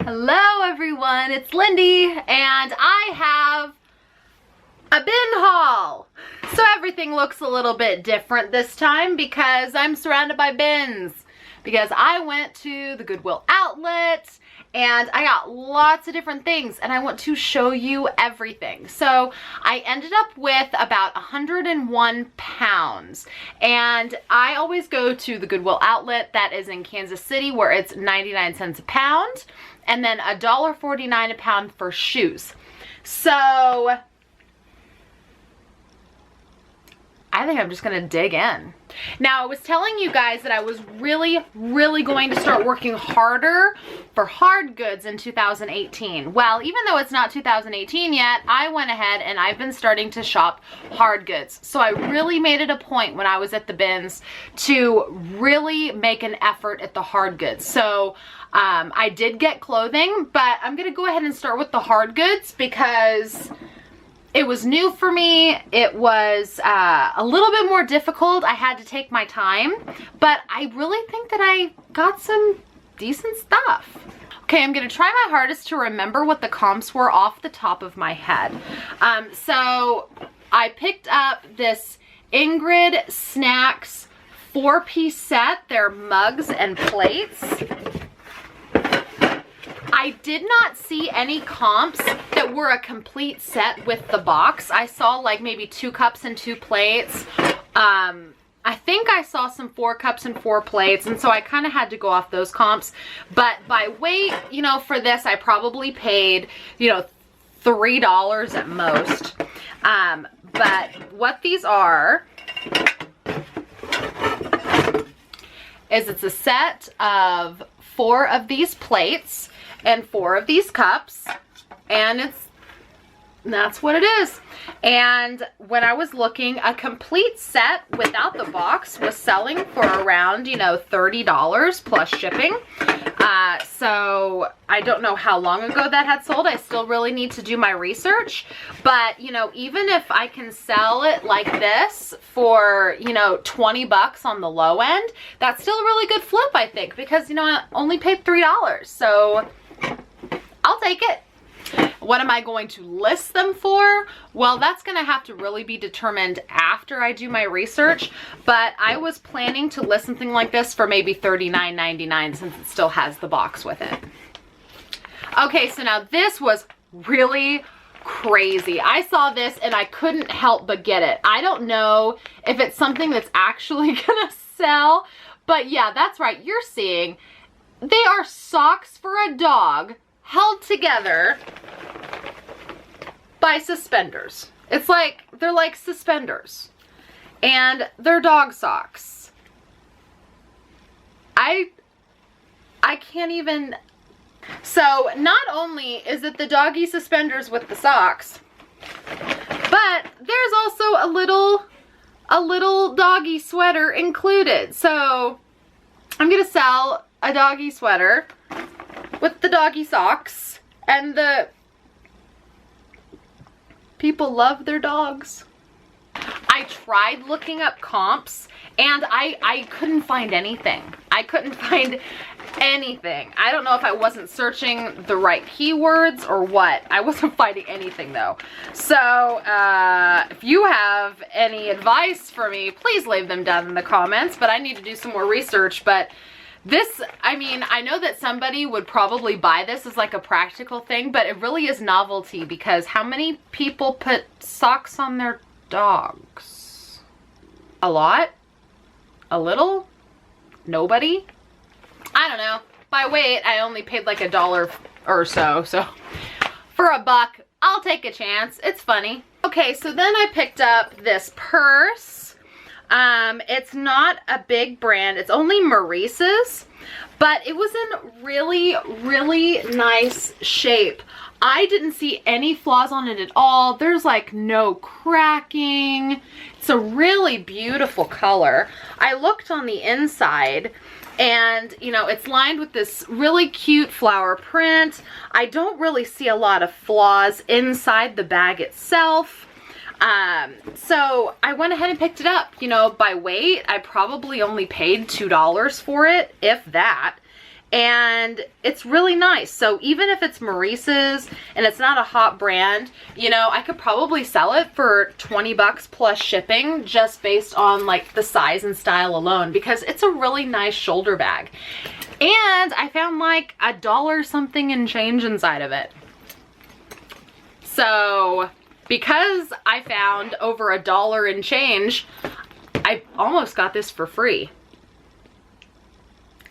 Hello everyone, it's Lindy and I have a bin haul. So everything looks a little bit different this time because I'm surrounded by bins. Because I went to the Goodwill outlet and I got lots of different things and I want to show you everything. So I ended up with about 101 pounds and I always go to the Goodwill outlet that is in Kansas City where it's 99 cents a pound and then $1.49 a pound for shoes. So I think I'm just gonna dig in. Now, I was telling you guys that I was really going to start working harder for hard goods in 2018. Well, even though it's not 2018 yet, I went ahead and I've been starting to shop hard goods. So I really made it a point when I was at the bins to really make an effort at the hard goods. So I did get clothing, but I'm gonna go ahead and start with the hard goods because it was new for me. It was a little bit more difficult. I had to take my time, but I really think that I got some decent stuff. Okay, I'm gonna try my hardest to remember what the comps were off the top of my head. So I picked up this Ingrid Snacks 4-piece set. They're mugs and plates. I did not see any comps that were a complete set with the box. I saw like maybe 2 cups and 2 plates. I think I saw some 4 cups and 4 plates, and so I kind of had to go off those comps. But by weight, you know, for this, I probably paid, you know, $3 at most. But what these are is it's a set of 4 of these plates and 4 of these cups, and that's what it is. And when I was looking, a complete set without the box was selling for around, you know, $30 plus shipping. So I don't know how long ago that had sold. I still really need to do my research, but you know, even if I can sell it like this for, you know, 20 bucks on the low end, that's still a really good flip, I think, because, you know, I only paid $3, so I'll take it. What am I going to list them for? Well, that's going to have to really be determined after I do my research, but I was planning to list something like this for maybe $39.99 since it still has the box with it. Okay, so now this was really crazy. I saw this and I couldn't help but get it. I don't know if it's something that's actually gonna sell, but yeah, that's right. You're seeing they are socks for a dog held together by suspenders. It's like, they're like suspenders. And they're dog socks. I can't even... So, not only is it the doggy suspenders with the socks, but there's also a little doggy sweater included. So, I'm gonna sell a doggy sweater with the doggy socks, and the people love their dogs. I tried looking up comps and I couldn't find anything. I couldn't find anything. I don't know if I wasn't searching the right keywords or what. I wasn't finding anything though. So if you have any advice for me, please leave them down in the comments, but I need to do some more research. But this, I mean, I know that somebody would probably buy this as like a practical thing, but it really is novelty because how many people put socks on their dogs? A lot? A little? Nobody? I don't know. By weight, I only paid like $1 or so. So for $1, I'll take a chance. It's funny. Okay, so then I picked up this purse. It's not a big brand. It's only Maurice's, but it was in really nice shape. I didn't see any flaws on it at all. There's like no cracking. It's a really beautiful color. I looked on the inside and, you know, it's lined with this really cute flower print. I don't really see a lot of flaws inside the bag itself. So I went ahead and picked it up. You know, by weight, I probably only paid $2 for it, if that. and it's really nice. So even if it's Maurice's and it's not a hot brand, you know, I could probably sell it for 20 bucks plus shipping, just based on like the size and style alone, because it's a really nice shoulder bag. And I found like $1 something and change inside of it. So because I found over $1 and change, I almost got this for free.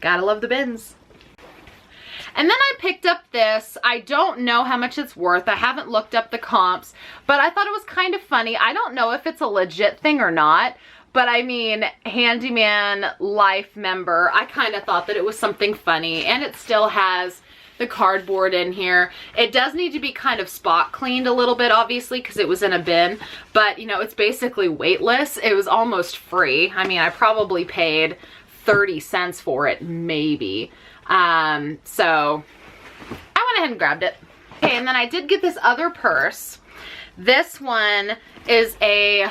Gotta love the bins. And then I picked up this. I don't know how much it's worth. I haven't looked up the comps, but I thought it was kind of funny. I don't know if it's a legit thing or not, but I mean, Handyman Life member, I kind of thought that it was something funny, and it still has the cardboard in here. It does need to be kind of spot cleaned a little bit, obviously, because it was in a bin, but you know, it's basically weightless. It was almost free. I mean, I probably paid 30 cents for it, maybe. So I went ahead and grabbed it. Okay, and then I did get this other purse. This one is a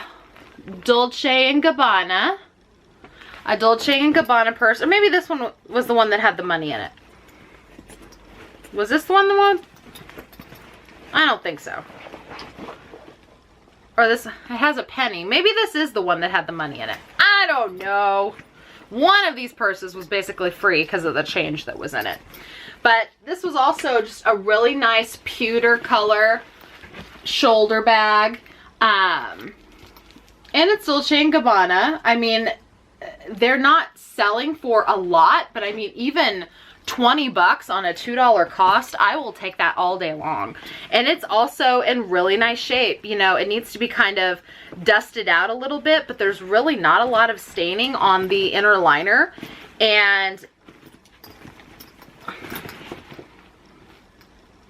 Dolce & Gabbana. A Dolce & Gabbana purse, or maybe this one was the one that had the money in it. Was this the one? I don't think so. Or this, it has a penny. Maybe this is the one that had the money in it. I don't know. One of these purses was basically free because of the change that was in it. But this was also just a really nice pewter color shoulder bag. And it's Dolce & Gabbana. I mean, they're not selling for a lot, but I mean, even 20 bucks on a $2 cost, I will take that all day long. And it's also in really nice shape. You know, it needs to be kind of dusted out a little bit, but there's really not a lot of staining on the inner liner. And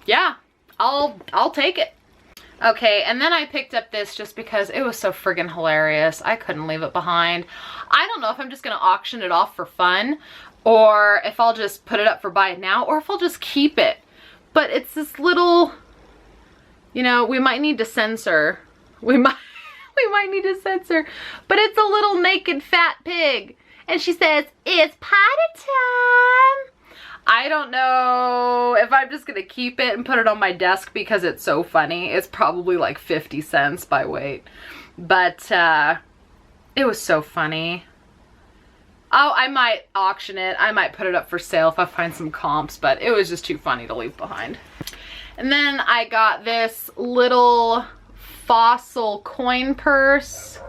yeah, I'll take it. Okay, and then I picked up this just because it was so friggin' hilarious. I couldn't leave it behind. I don't know if I'm just gonna auction it off for fun, or if I'll just put it up for buy it now, or if I'll just keep it. But it's this little, you know, we might need to censor. We might need to censor. But it's a little naked fat pig. And she says, "It's potty time." I don't know if I'm just gonna keep it and put it on my desk because it's so funny. It's probably like 50 cents by weight. But it was so funny. Oh, I might auction it. I might put it up for sale if I find some comps, but it was just too funny to leave behind. And then I got this little fossil coin purse.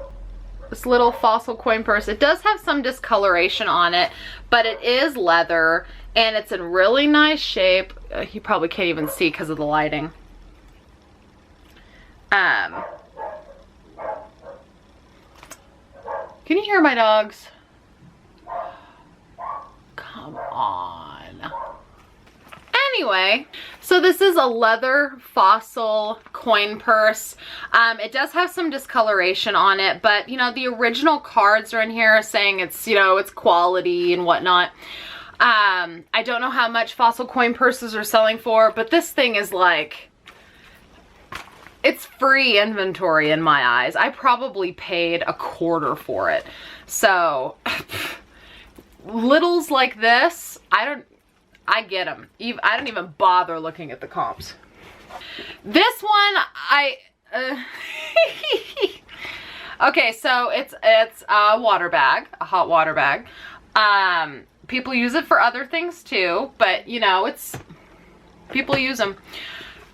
This little fossil coin purse. It does have some discoloration on it, but it is leather and it's in really nice shape. You probably can't even see because of the lighting. Can you hear my dogs? Come on. Anyway, so this is a leather fossil coin purse. It does have some discoloration on it, but you know, the original cards are in here saying it's, you know, it's quality and whatnot. I don't know how much fossil coin purses are selling for, but this thing is like, it's free inventory in my eyes. I probably paid $1/4 for it. So littles like this, I get them. I don't even bother looking at the comps. This one, okay, so it's a water bag, a hot water bag. People use it for other things too, but you know, people use them.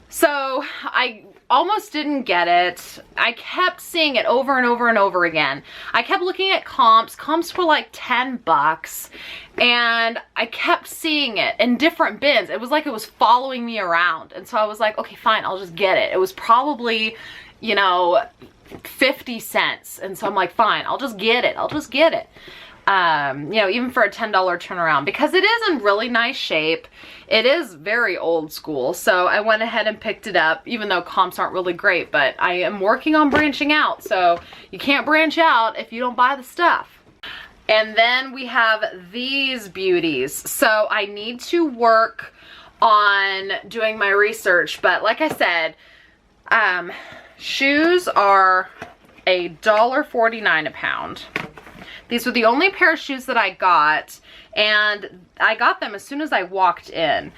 So I almost didn't get it. I kept seeing it over and over and over again. I kept looking at comps. Comps were like 10 bucks. And I kept seeing it in different bins. It was like it was following me around. And so I was like, okay, fine, I'll just get it. It was probably, you know, 50 cents. And so I'm like, fine, I'll just get it. I'll just get it. You know, even for a $10 turnaround, because it is in really nice shape. It is very old school, so I went ahead and picked it up, even though comps aren't really great, but I am working on branching out, so you can't branch out if you don't buy the stuff. And then we have these beauties. So I need to work on doing my research, but like I said, shoes are $1.49 a pound. These were the only pair of shoes that I got, and I got them as soon as I walked in.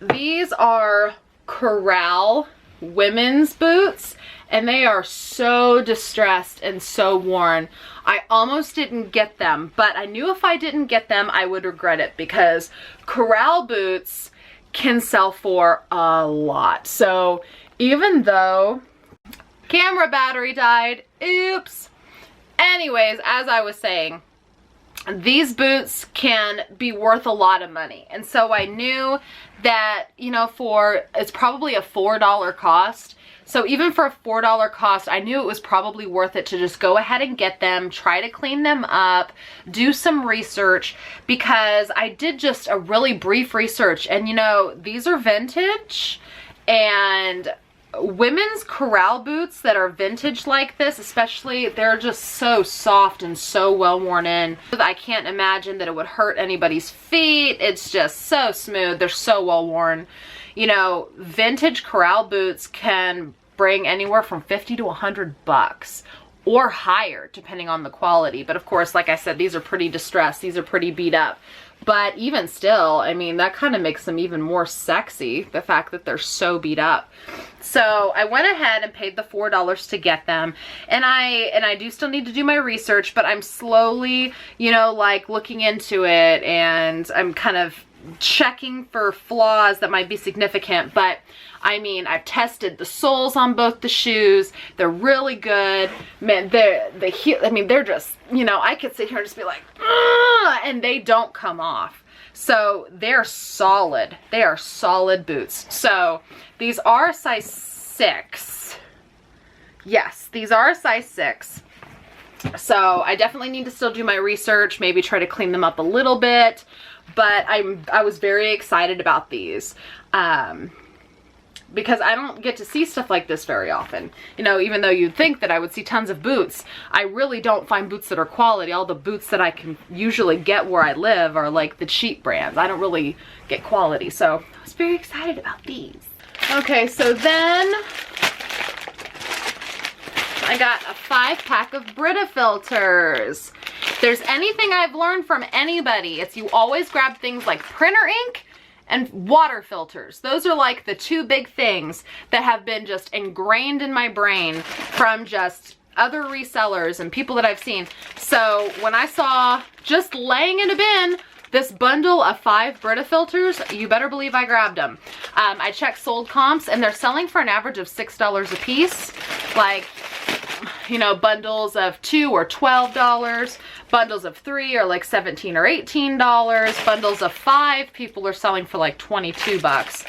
These are Corral women's boots, and they are so distressed and so worn. I almost didn't get them, but I knew if I didn't get them, I would regret it, because Corral boots can sell for a lot. So even though camera battery died, oops. Anyways, as I was saying, these boots can be worth a lot of money. And so I knew that, you know, it's probably a $4 cost. So even for a $4 cost, I knew it was probably worth it to just go ahead and get them, try to clean them up, do some research, because I did just a really brief research, and you know, these are vintage, and women's Corral boots that are vintage like this, especially, they're just so soft and so well worn in. I can't imagine that it would hurt anybody's feet. It's just so smooth. They're so well worn. You know, vintage Corral boots can bring anywhere from 50 to 100 bucks or higher, depending on the quality. But of course, like I said, these are pretty distressed. These are pretty beat up. But even still, I mean, that kind of makes them even more sexy, the fact that they're so beat up. So I went ahead and paid the $4 to get them. And I do still need to do my research, but I'm slowly, you know, like looking into it, and I'm kind of checking for flaws that might be significant. But I mean, I've tested the soles on both the shoes. They're really good. Man, they're just, you know, I could sit here and just be like, ugh, and they don't come off. So they're solid. They are solid boots. So these are a size 6. Yes, these are a size 6. So I definitely need to still do my research, maybe try to clean them up a little bit. But I was very excited about these. Because I don't get to see stuff like this very often. You know, even though you'd think that I would see tons of boots, I really don't find boots that are quality. All the boots that I can usually get where I live are like the cheap brands. I don't really get quality. So I was very excited about these. Okay, so then I got a 5-pack of Brita filters. If there's anything I've learned from anybody, it's you always grab things like printer ink and water filters. Those are like the 2 big things that have been just ingrained in my brain from just other resellers and people that I've seen. So when I saw just laying in a bin this bundle of 5 Brita filters, you better believe I grabbed them. I checked sold comps, and they're selling for an average of $6 a piece. Like, you know, bundles of 2 are $12. Bundles of 3 are like $17 or $18. Bundles of 5, people are selling for like 22 bucks.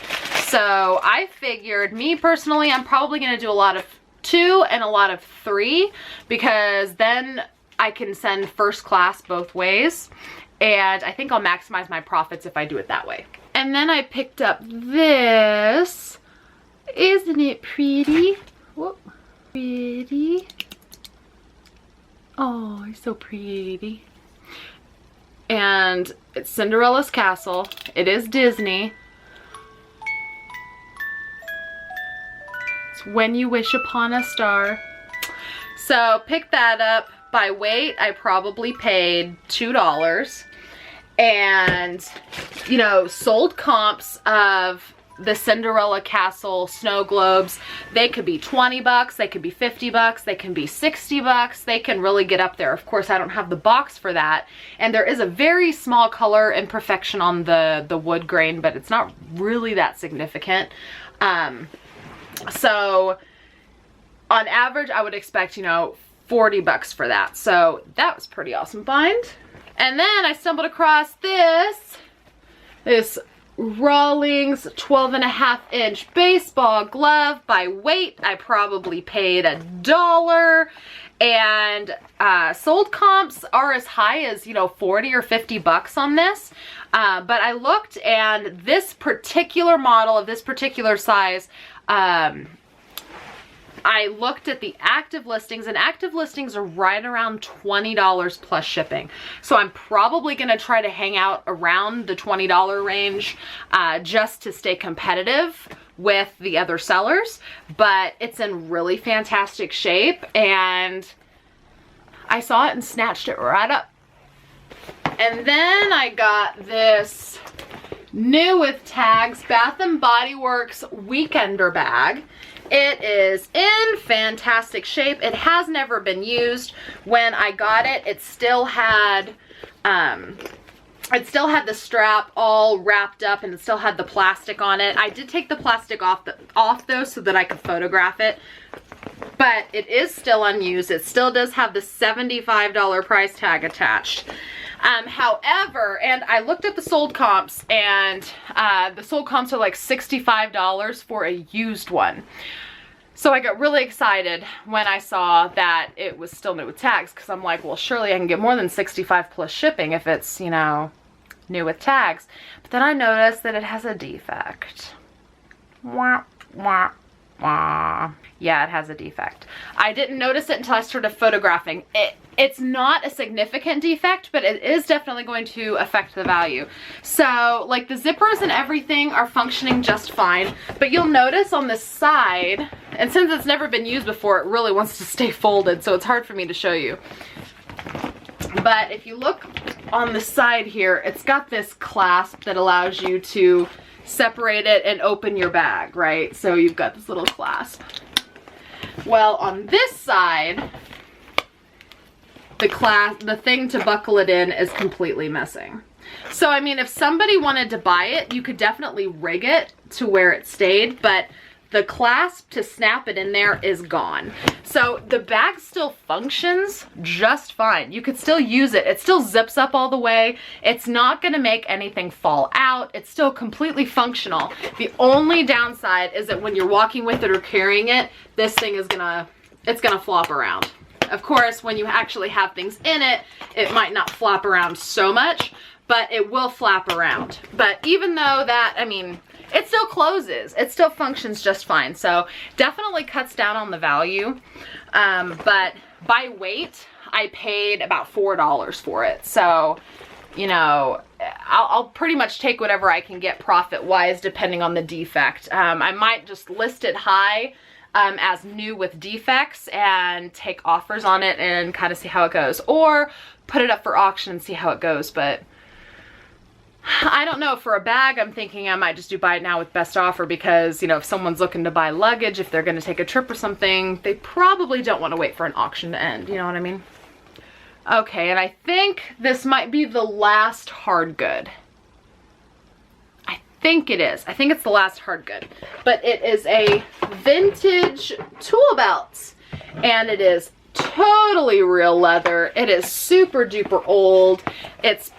So I figured, me personally, I'm probably gonna do a lot of 2 and a lot of 3, because then I can send first class both ways. And I think I'll maximize my profits if I do it that way. And then I picked up this. Isn't it pretty? Whoop. Pretty. Oh, it's so pretty. And it's Cinderella's Castle. It is Disney. It's When You Wish Upon a Star. So pick that up. By weight, I probably paid $2. And, you know, sold comps of the Cinderella Castle snow globes, they could be 20 bucks, they could be 50 bucks, they can be 60 bucks, they can really get up there. Of course, I don't have the box for that. And there is a very small color imperfection on the wood grain, but it's not really that significant. So on average, I would expect, you know, 40 bucks for that. So that was pretty awesome find. And then I stumbled across this Rawlings 12.5-inch baseball glove. By weight, I probably paid $1. And sold comps are as high as, you know, 40 or 50 bucks on this. But I looked, and this particular model of this particular size, I looked at the active listings, and active listings are right around $20 plus shipping. So I'm probably going to try to hang out around the $20 range just to stay competitive with the other sellers. But it's in really fantastic shape, and I saw it and snatched it right up. And then I got this new with tags Bath & Body Works Weekender bag. It is in fantastic shape. It has never been used. When I got it, it still had the strap all wrapped up and it still had the plastic on it. I did take the plastic off though so that I could photograph it. But it is still unused. It still does have the $75 price tag attached. However, and I looked at the sold comps, and the sold comps are like $65 for a used one. So I got really excited when I saw that it was still new with tags, because I'm like, well, surely I can get more than 65 plus shipping if it's, you know, new with tags. But then I noticed that it has a defect. Wah, wah, wah. Yeah, it has a defect. I didn't notice it until I started photographing it. It's not a significant defect, but it is definitely going to affect the value. So, like, the zippers and everything are functioning just fine, but you'll notice on the side, and since it's never been used before, it really wants to stay folded, so it's hard for me to show you. But if you look on the side here, it's got this clasp that allows you to separate it and open your bag, right? So you've got this little clasp. Well, on this side, the thing to buckle it in is completely missing. So, I mean, if somebody wanted to buy it, you could definitely rig it to where it stayed, but the clasp to snap it in there is gone. So the bag still functions just fine. You could still use it. It still zips up all the way. It's not gonna make anything fall out. It's still completely functional. The only downside is that when you're walking with it or carrying it, this thing is it's gonna flop around. Of course, when you actually have things in it, it might not flop around so much, but it will flap around. But even though that, I mean, it still closes. It still functions just fine. So definitely cuts down on the value. But by weight, I paid about $4 for it. So, you know, I'll pretty much take whatever I can get profit-wise depending on the defect. I might just list it high as new with defects and take offers on it and kind of see how it goes. Or put it up for auction and see how it goes. But I don't know, for a bag, I'm thinking I might just do buy it now with best offer because, you know, if someone's looking to buy luggage, if they're going to take a trip or something, they probably don't want to wait for an auction to end, you know what I mean? Okay, and I think this might be the last hard good. I think it is. I think it's the last hard good. But it is a vintage tool belt, and it is totally real leather. It is super duper old. It's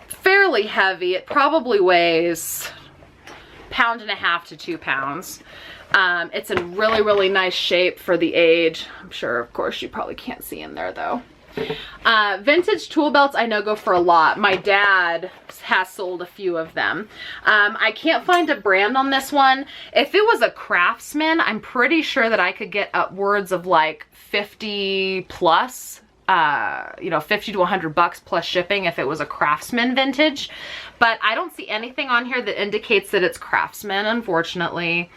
fairly heavy. It probably weighs 1.5 pounds to 2 pounds. It's in really, really nice shape for the age. I'm sure, of course, you probably can't see in there though. Vintage tool belts I know go for a lot. My dad has sold a few of them. I can't find a brand on this one. If it was a Craftsman, I'm pretty sure that I could get upwards of like 50 plus. You know, 50 to 100 bucks plus shipping if it was a Craftsman vintage, but I don't see anything on here that indicates that it's Craftsman, unfortunately.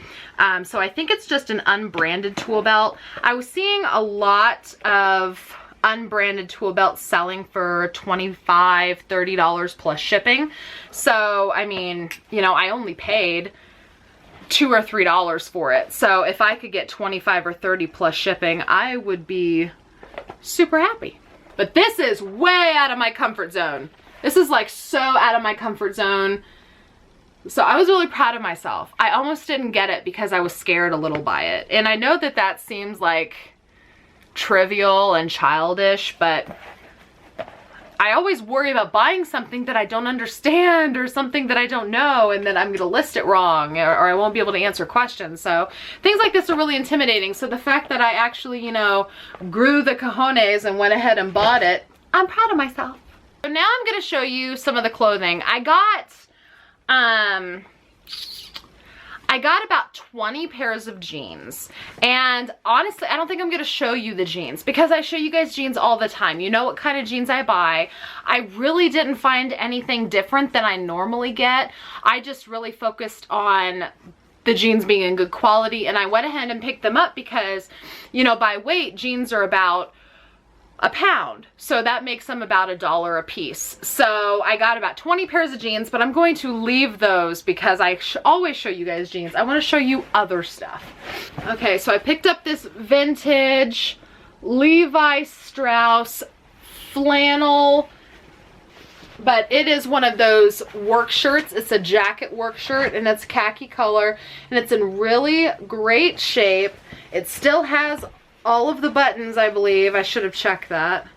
So I think it's just an unbranded tool belt. I was seeing a lot of unbranded tool belts selling for $25, $30 plus shipping. So, I mean, you know, I only paid $2 or $3 for it. So if I could get 25 or 30 plus shipping, I would be super happy. But this is way out of my comfort zone. This is like so out of my comfort zone. So I was really proud of myself. I almost didn't get it because I was scared a little by it. And I know that that seems like trivial and childish, but I always worry about buying something that I don't understand or something that I don't know, and then I'm going to list it wrong, or I won't be able to answer questions. So things like this are really intimidating. So the fact that I actually, you know, grew the cojones and went ahead and bought it, I'm proud of myself. So now I'm going to show you some of the clothing. I got about 20 pairs of jeans, and honestly I don't think I'm gonna show you the jeans because I show you guys jeans all the time. You know what kind of jeans I buy. I really didn't find anything different than I normally get. I just really focused on the jeans being in good quality, and I went ahead and picked them up because, you know, by weight jeans are about a pound. So that makes them about $1 a piece. So I got about 20 pairs of jeans, but I'm going to leave those because I always show you guys jeans. I want to show you other stuff. Okay, so I picked up this vintage Levi Strauss flannel, but it is one of those work shirts. It's a jacket work shirt, and it's khaki color, and it's in really great shape. It still has all of the buttons, I believe. I should have checked that.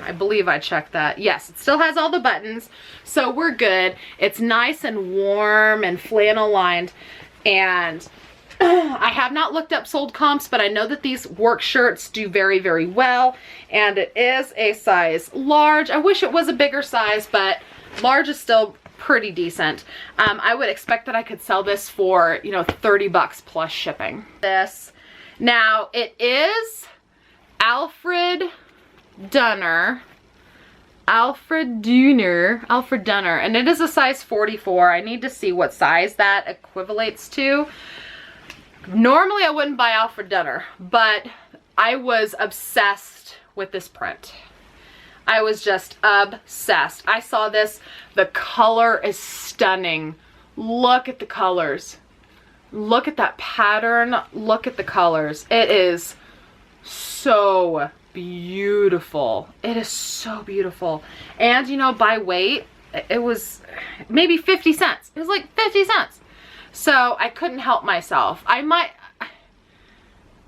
I believe I checked that. Yes, it still has all the buttons, so we're good. It's nice and warm and flannel lined, and I have not looked up sold comps, but I know that these work shirts do very, very well, and it is a size large. I wish it was a bigger size, but large is still pretty decent. I would expect that I could sell this for, you know, 30 bucks plus shipping. This. Now, it is Alfred Dunner, and it is a size 44. I need to see what size that equivalates to. Normally, I wouldn't buy Alfred Dunner, but I was obsessed with this print. I was just obsessed. I saw this. The color is stunning. Look at the colors. Look at that pattern. Look at the colors. It is so beautiful. It is so beautiful. And, you know, by weight, it was maybe 50 cents. It was like 50 cents. So I couldn't help myself.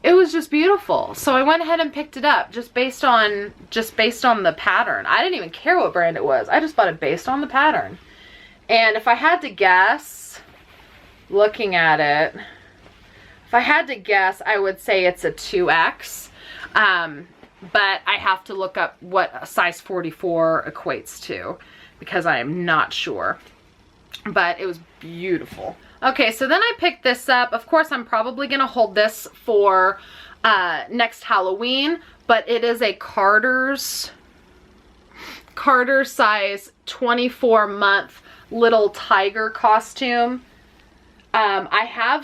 It was just beautiful. So I went ahead and picked it up just based on the pattern. I didn't even care what brand it was. I just bought it based on the pattern. And if I had to guess, looking at it, if I had to guess, I would say it's a 2X. But I have to look up what a size 44 equates to because I am not sure. But it was beautiful. Okay, so then I picked this up. Of course, I'm probably going to hold this for next Halloween, but it is a Carter size 24-month little tiger costume. I have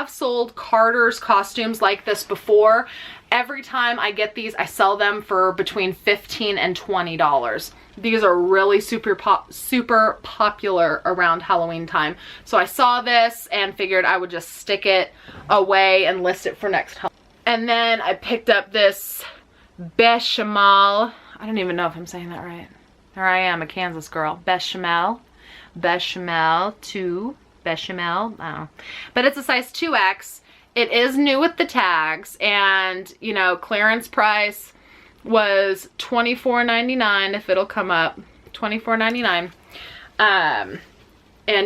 sold Carter's costumes like this before. Every time I get these, I sell them for between $15 and $20. These are really super popular around Halloween time. So I saw this and figured I would just stick it away and list it for next Halloween. And then I picked up this bechamel. I don't even know if I'm saying that right. There I am, a Kansas girl. Bechamel 2. Bechamel, I don't know. But it's a size 2X. It is new with the tags, and, you know, clearance price was $24.99 if it'll come up. $24.99. And,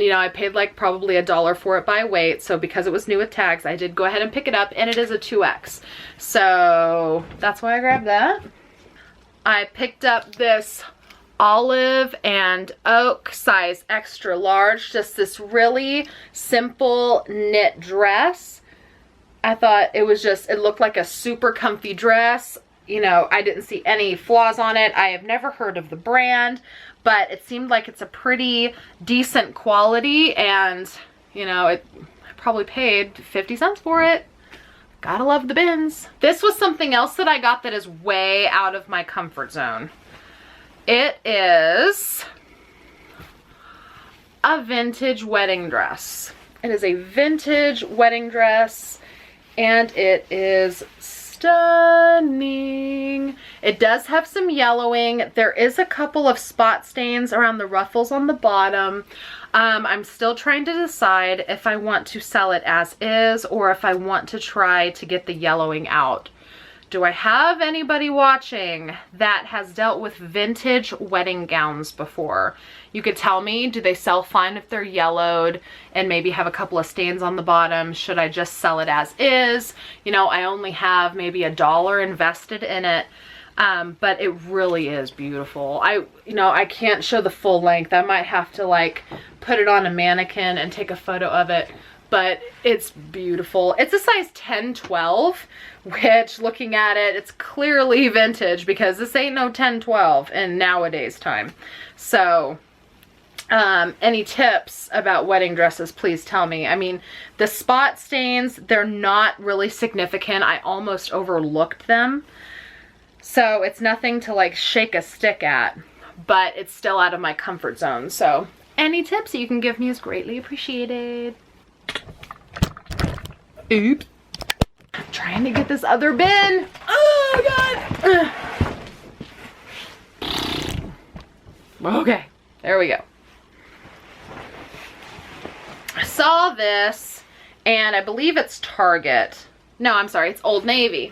you know, I paid like probably $1 for it by weight, so because it was new with tags, I did go ahead and pick it up, and it is a 2X. So that's why I grabbed that. I picked up this olive and oak size extra large, just this really simple knit dress. I thought it looked like a super comfy dress. You know, I didn't see any flaws on it. I have never heard of the brand, but it seemed like it's a pretty decent quality, and, you know, I probably paid 50 cents for it. Gotta love the bins. This was something else that I got that is way out of my comfort zone. It is a vintage wedding dress. It is a vintage wedding dress, and it is stunning. It does have some yellowing. There is a couple of spot stains around the ruffles on the bottom. I'm still trying to decide if I want to sell it as is or if I want to try to get the yellowing out. Do I have anybody watching that has dealt with vintage wedding gowns before? You could tell me, do they sell fine if they're yellowed and maybe have a couple of stains on the bottom? Should I just sell it as is? You know, I only have maybe $1 invested in it, but it really is beautiful. You know, I can't show the full length. I might have to like put it on a mannequin and take a photo of it, but it's beautiful. It's a size 10-12, which, looking at it, it's clearly vintage because this ain't no 10-12 in nowadays time. So Any tips about wedding dresses, please tell me. I mean, the spot stains, they're not really significant. I almost overlooked them. So it's nothing to like shake a stick at, but it's still out of my comfort zone. So any tips you can give me is greatly appreciated. Oops. I'm trying to get this other bin. Oh God. Okay, there we go. I saw this, and I believe it's Target. No, I'm sorry, it's Old Navy.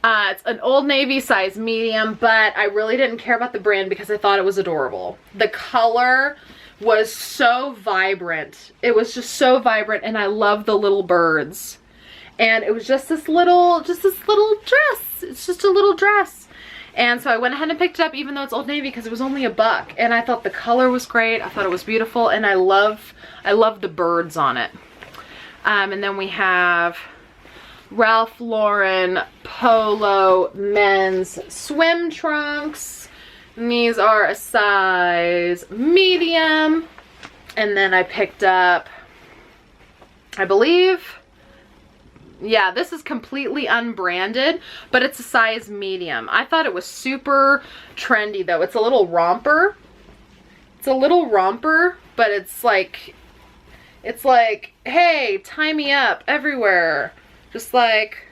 It's an Old Navy size medium, but I really didn't care about the brand because I thought it was adorable. The color was so vibrant. It was just so vibrant, and I love the little birds. And it was just this little dress. It's just a little dress. And so I went ahead and picked it up, even though it's Old Navy, because it was only $1. And I thought the color was great. I thought it was beautiful, and I love the birds on it. And then we have Ralph Lauren Polo men's swim trunks. And these are a size medium. And then I picked up, I believe, yeah, this is completely unbranded, but it's a size medium. I thought it was super trendy though. It's a little romper. It's a little romper, but it's like, hey, tie me up everywhere. Just like,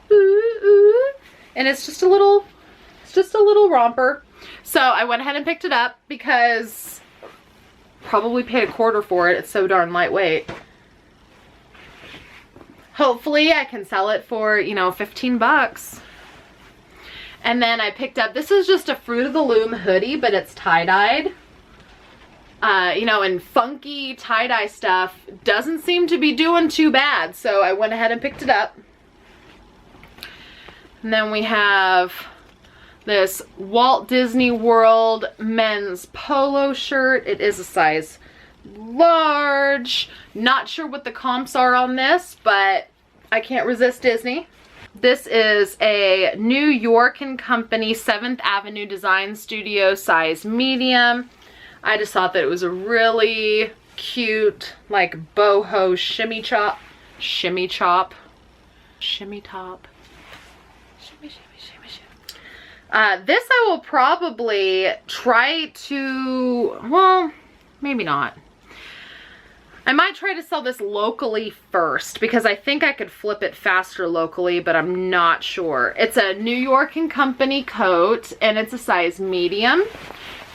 ooh, ooh. And it's just a little romper. So I went ahead and picked it up because probably paid $1 for it. It's so darn lightweight. Hopefully I can sell it for, you know, 15 bucks. And then I picked up, this is just a Fruit of the Loom hoodie, but it's tie-dyed. You know, and funky tie-dye stuff doesn't seem to be doing too bad. So I went ahead and picked it up. And then we have this Walt Disney World men's polo shirt. It is a size large. Not sure what the comps are on this, but I can't resist Disney. This is a New York & Company 7th Avenue Design Studio size medium. I just thought that it was a really cute, like, boho shimmy top. Shimmy, shimmy, this I will probably try to, well, maybe not. I might try to sell this locally first because I think I could flip it faster locally, but I'm not sure. It's a New York & Company coat, and it's a size medium.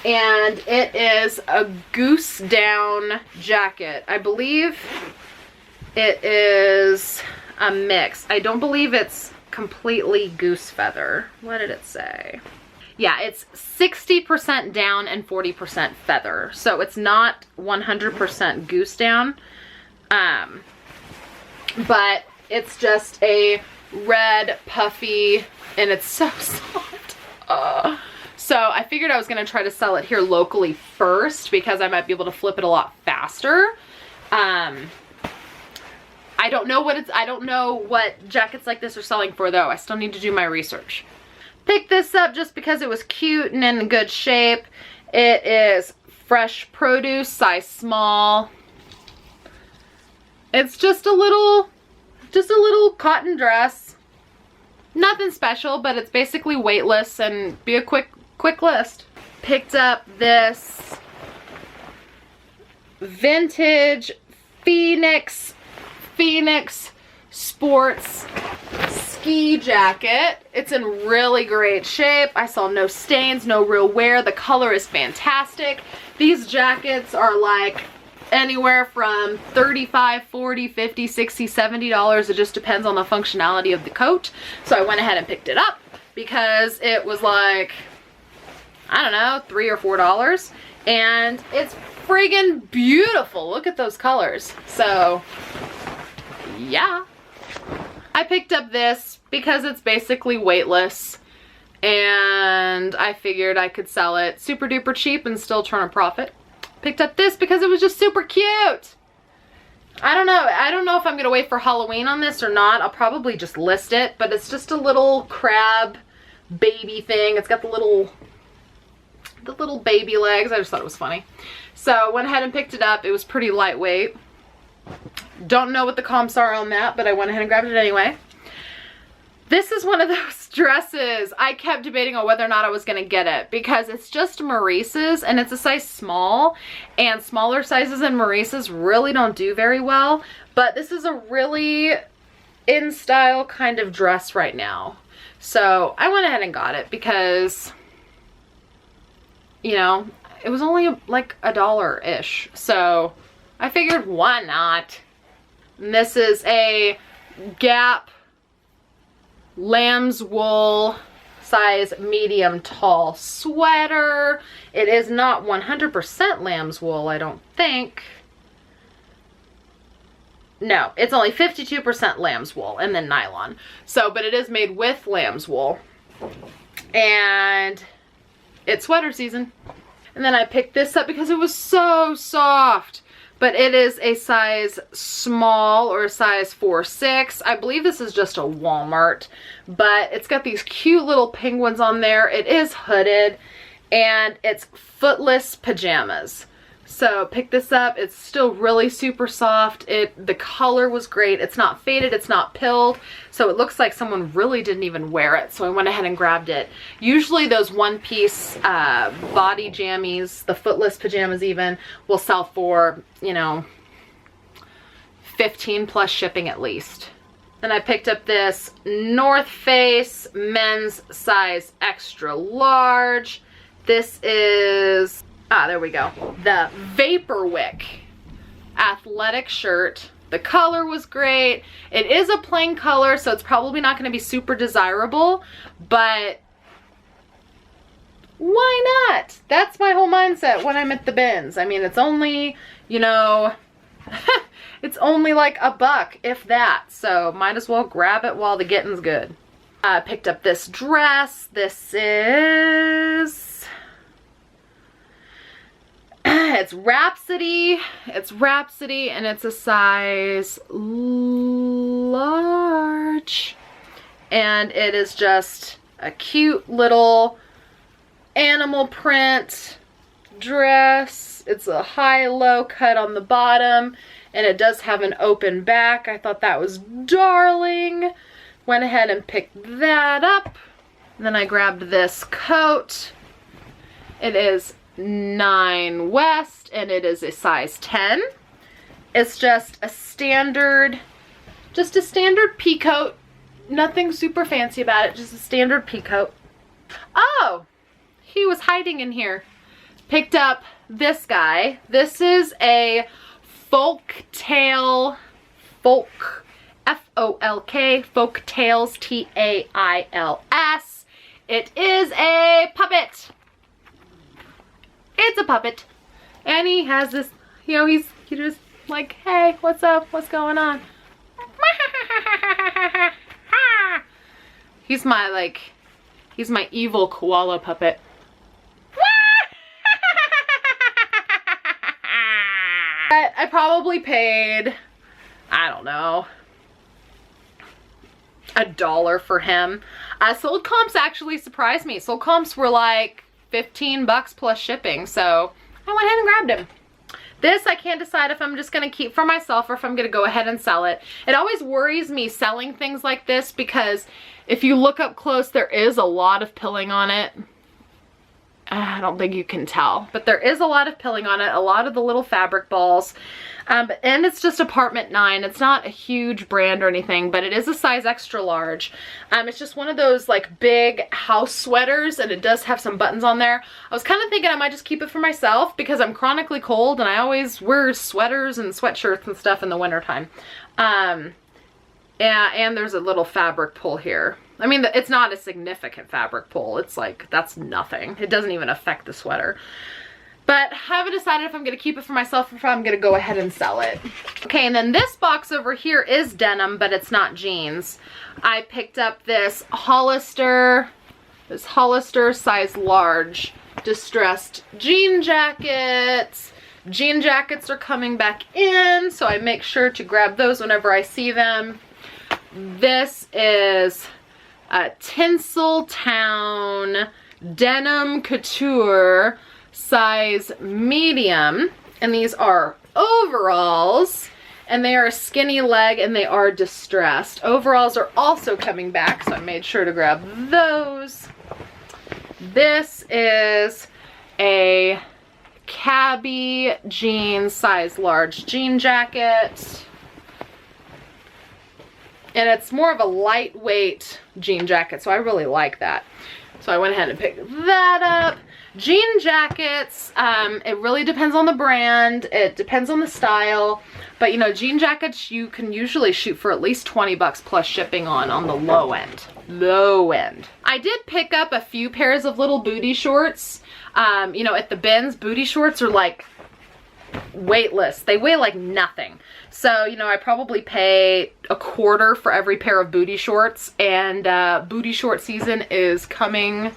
And it is a goose down jacket. I believe it is a mix. I don't believe it's completely goose feather. What did it say? Yeah, it's 60% down and 40% feather. So it's not 100% goose down. But it's just a red puffy, and it's so soft. So I figured I was going to try to sell it here locally first because I might be able to flip it a lot faster. I don't know what jackets like this are selling for though. I still need to do my research. Picked this up just because it was cute and in good shape. It is fresh produce, size small. It's just a little cotton dress. Nothing special, but it's basically weightless and be a quick list. Picked up this vintage Phoenix sports ski jacket. It's in really great shape. I saw no stains, no real wear. The color is fantastic. These jackets are like anywhere from $35, $40, $50, $60, $70. It just depends on the functionality of the coat. So I went ahead and picked it up because it was like, I don't know, $3 or $4. And it's friggin' beautiful. Look at those colors. So yeah. I picked up this because it's basically weightless, and I figured I could sell it super duper cheap and still turn a profit. Picked up this because it was just super cute. I don't know if I'm gonna wait for Halloween on this or not. I'll probably just list it, but it's just a little crab baby thing. It's got the little the little baby legs. I just thought it was funny. So went ahead and picked it up. It was pretty lightweight. Don't know what the comps are on that, but I went ahead and grabbed it anyway. This is one of those dresses I kept debating on whether or not I was going to get it because it's just Maurice's and it's a size small, and smaller sizes in Maurice's really don't do very well. But this is a really in style kind of dress right now. So I went ahead and got it because, you know, it was only like $1-ish. So I figured, why not? And this is a Gap lamb's wool size medium tall sweater. It is not 100% lamb's wool, I don't think. No, it's only 52% lamb's wool and then nylon. So, but it is made with lamb's wool. And it's sweater season. And then I picked this up because it was so soft. But it is a size small or a size 4-6. I believe this is just a Walmart, but it's got these cute little penguins on there. It is hooded and it's footless pajamas. So pick this up. It's still really super soft. The color was great. It's not faded. It's not pilled. So it looks like someone really didn't even wear it. So I went ahead and grabbed it. Usually those one-piece body jammies, the footless pajamas even, will sell for, you know, 15 plus shipping at least. Then I picked up this North Face men's size extra large. This is... there we go. The Vaporwick athletic shirt. The color was great. It is a plain color, so it's probably not going to be super desirable, but why not? That's my whole mindset when I'm at the bins. I mean, it's only, you know, it's only like $1, if that, so might as well grab it while the getting's good. I picked up this dress. This is... it's Rhapsody. It's Rhapsody and it's a size large. And it is just a cute little animal print dress. It's a high-low cut on the bottom and it does have an open back. I thought that was darling. Went ahead and picked that up. And then I grabbed this coat. It is 9 West and it is a size 10. It's just a standard pea coat. Nothing super fancy about it, just a standard pea coat. Oh, he was hiding in here. Picked up this guy. This is a Folktail, F-O-L-K, Folktails, T-A-I-L-S. It is a puppet. It's a puppet. And he has this, you know, he's just like, hey, what's up? What's going on? He's my evil koala puppet. But I probably paid, I don't know, $1 for him. Sold comps actually surprised me. Sold comps were like $15 plus shipping, so I went ahead and grabbed him. This I can't decide if I'm just going to keep for myself or if I'm going to go ahead and sell it. It always worries me selling things like this because if you look up close, there is a lot of pilling on it. I don't think you can tell, but there is a lot of pilling on it, a lot of the little fabric balls. And it's just Apartment 9. It's not a huge brand or anything, but it is a size extra large. It's just one of those like big house sweaters and it does have some buttons on there. I was kind of thinking I might just keep it for myself because I'm chronically cold and I always wear sweaters and sweatshirts and stuff in the wintertime. Yeah, and there's a little fabric pull here. I mean, it's not a significant fabric pull. It's like, that's nothing. It doesn't even affect the sweater. But I haven't decided if I'm going to keep it for myself or if I'm going to go ahead and sell it. Okay, and then this box over here is denim, but it's not jeans. I picked up this Hollister size large distressed jean jackets. Jean jackets are coming back in, so I make sure to grab those whenever I see them. This is a Tinseltown Denim Couture size medium. And these are overalls. And they are a skinny leg and they are distressed. Overalls are also coming back, so I made sure to grab those. This is a cabbie jeans size large jean jacket. And it's more of a lightweight jean jacket, so I really like that. So I went ahead and picked that up. Jean jackets, it really depends on the brand. It depends on the style. But you know, jean jackets you can usually shoot for at least 20 bucks plus shipping on the low end. Low end. I did pick up a few pairs of little booty shorts. You know, at the bins, booty shorts are like weightless. They weigh like nothing. So, you know, I probably pay $1/4 for every pair of booty shorts, and booty short season is coming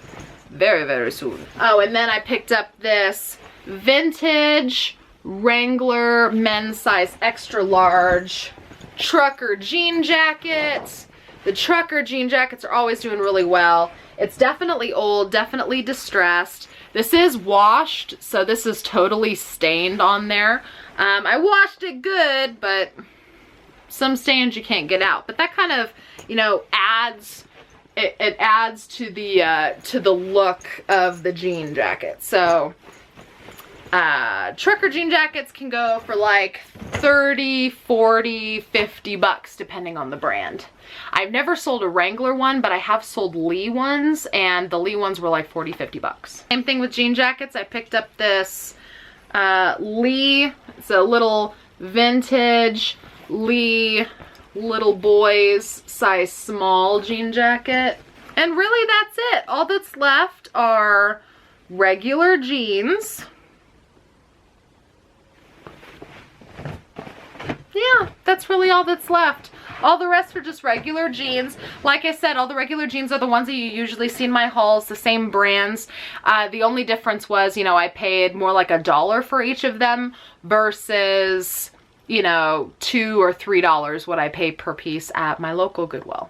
very, very soon. Oh, and then I picked up this vintage Wrangler men's size extra large trucker jean jacket. The trucker jean jackets are always doing really well. It's definitely old, definitely distressed. This is washed, so this is totally stained on there. I washed it good, but some stains you can't get out. But that kind of, you know, adds, it adds to the look of the jean jacket. So trucker jean jackets can go for like 30, 40, 50 bucks depending on the brand. I've never sold a Wrangler one, but I have sold Lee ones, and the Lee ones were like 40, 50 bucks. Same thing with jean jackets. I picked up this Lee. It's a little vintage Lee little boys size small jean jacket. And really that's it. All that's left are regular jeans. Yeah, that's really all that's left. All the rest are just regular jeans. Like I said, all the regular jeans are the ones that you usually see in my hauls, the same brands. The only difference was, you know, I paid more like $1 for each of them versus, you know, $2 or $3 what I pay per piece at my local Goodwill.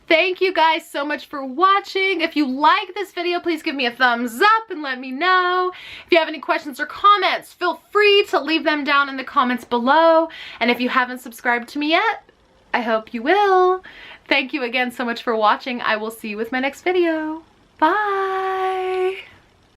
Thank you guys so much for watching. If you like this video, please give me a thumbs up and let me know. If you have any questions or comments, feel free to leave them down in the comments below. And if you haven't subscribed to me yet, I hope you will. Thank you again so much for watching. I will see you with my next video. Bye.